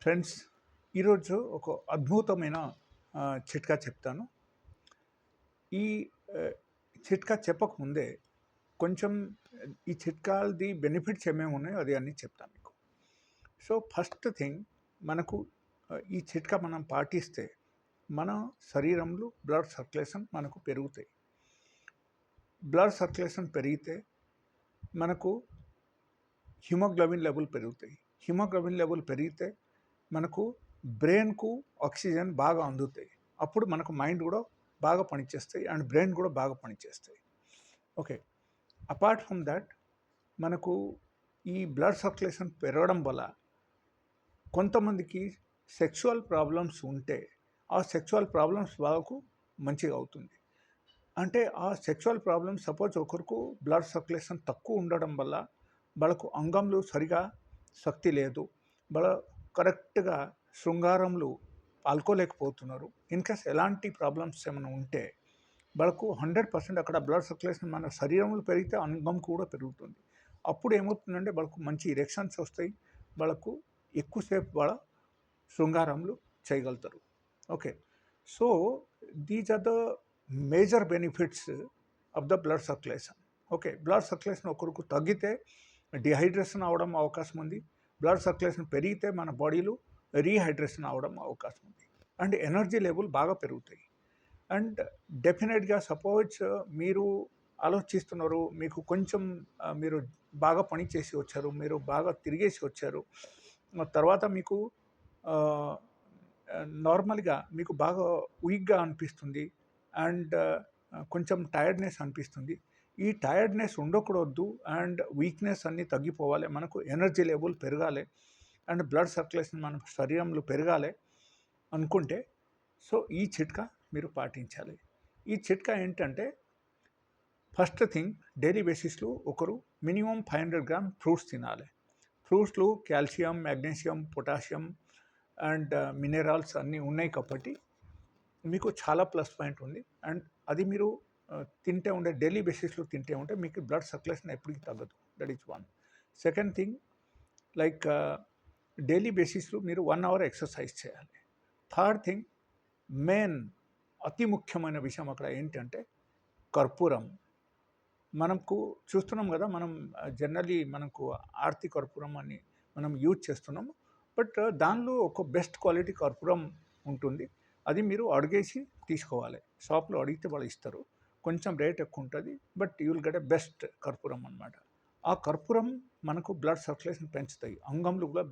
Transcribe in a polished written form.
Friends, ఈరోజు ఒక అద్భుతమైన చిట్కా చెప్తాను. ఈ ఆహ్, చిట్కా చెప్పకముందే కొంచెం ఈ చిట్కాలది బెనిఫిట్స్ ఏమేమి ఉన్నాయో అది అన్నీ చెప్తాను మీకు. సో, ఫస్ట్ థింగ్ మనకు ఈ చిట్కా మనం పాటిస్తే మన శరీరంలో బ్లడ్ సర్క్యులేషన్ మనకు పెరుగుతాయి. బ్లడ్ సర్క్యులేషన్ పెరిగితే మనకు హిమోగ్లోబిన్ లెవెల్ పెరుగుతాయి. హిమోగ్లోబిన్ లెవెల్ పెరిగితే మనకు బ్రెయిన్‌కు ఆక్సిజన్ బాగా అందుతాయి. అప్పుడు మనకు మైండ్ కూడా బాగా పనిచేస్తాయి అండ్ బ్రెయిన్ కూడా బాగా పనిచేస్తాయి. ఓకే. అపార్ట్ ఫ్రమ్ దట్ మనకు ఈ బ్లడ్ సర్క్యులేషన్ పెరగడం వల్ల కొంతమందికి సెక్సువల్ ప్రాబ్లమ్స్ ఉంటే ఆ సెక్సువల్ ప్రాబ్లమ్స్ వాళ్ళకు మంచిగా అవుతుంది. అంటే ఆ సెక్సువల్ ప్రాబ్లమ్స్ సపోజ్ ఒకరికి బ్లడ్ సర్క్యులేషన్ తక్కువ ఉండడం వల్ల వాళ్ళకు అంగంలో సరిగా శక్తి లేదు, వాళ్ళ కరెక్ట్గా శృంగారంలో పాల్గొలేకపోతున్నారు. ఇన్కేస్ ఎలాంటి ప్రాబ్లమ్స్ ఏమైనా ఉంటే వాళ్ళకు 100% అక్కడ బ్లడ్ సర్క్యులేషన్ మన శరీరంలో పెరిగితే అంగం కూడా పెరుగుతుంది. అప్పుడు ఏమవుతుందంటే వాళ్ళకు మంచి ఇరెక్షన్స్ వస్తాయి, వాళ్ళకు ఎక్కువసేపు వాళ్ళ శృంగారంలో చేయగలుగుతారు. Okay. So these are the major benefits of the blood circulation. Okay. Blood circulation ఒకరికి తగ్గితే డిహైడ్రేషన్ అవ్వడం అవకాశం ఉంది. బ్లడ్ సర్క్యులేషన్ పెరిగితే మన బాడీలో రీహైడ్రేషన్ అవ్వడం అవకాశం ఉంది అండ్ ఎనర్జీ లెవెల్ బాగా పెరుగుతాయి. అండ్ డెఫినెట్గా సపోజ్ మీరు ఆలోచిస్తున్నారు, మీకు కొంచెం మీరు బాగా పని చేసి వచ్చారు, మీరు బాగా తిరిగేసి వచ్చారు, తర్వాత మీకు నార్మల్గా మీకు బాగా వీక్గా అనిపిస్తుంది అండ్ కొంచెం టైర్డ్నెస్ అనిపిస్తుంది. ఈ టైర్డ్నెస్ ఉండకూడదు అండ్ వీక్నెస్ అన్నీ తగ్గిపోవాలి, మనకు ఎనర్జీ లెవెల్ పెరగాలి అండ్ బ్లడ్ సర్క్యులేషన్ మన శరీరంలో పెరగాలి అనుకుంటే సో ఈ చిట్కా మీరు పాటించాలి. ఈ చిట్కా ఏంటంటే ఫస్ట్ థింగ్ డైలీ బేసిస్లో ఒకరు మినిమం 500 గ్రామ్ ఫ్రూట్స్ తినాలి. ఫ్రూట్స్లో calcium, magnesium, potassium and minerals అన్నీ ఉన్నాయి కాబట్టి మీకు చాలా ప్లస్ పాయింట్ ఉంది. అండ్ అది మీరు తింటే ఉండే డైలీ బేసిస్లో తింటే ఉంటే మీకు బ్లడ్ సర్క్యులేషన్ ఎప్పటికీ తగ్గదు. That is one. Second thing like daily బేసిస్లో మీరు 1 అవర్ ఎక్సర్సైజ్ చేయాలి. థర్డ్ థింగ్ మెయిన్ అతి ముఖ్యమైన విషయం అక్కడ ఏంటంటే కర్పూరం. మనకు చూస్తున్నాం కదా, మనం జనరలీ మనకు ఆర్తి కర్పూరం అని మనం యూజ్ చేస్తున్నాము. బట్ దానిలో ఒక బెస్ట్ క్వాలిటీ కర్పూరం ఉంటుంది. అది మీరు అడిగేసి తీసుకోవాలి. షాప్లో అడిగితే వాళ్ళు ఇస్తారు. కొంచెం రేట్ ఎక్కువ ఉంటుంది, but you will get a best కర్పూరం అనమాట. ఆ కర్పూరం మనకు బ్లడ్ సర్క్యులేషన్ పెంచుతాయి, అంగంలో కూడా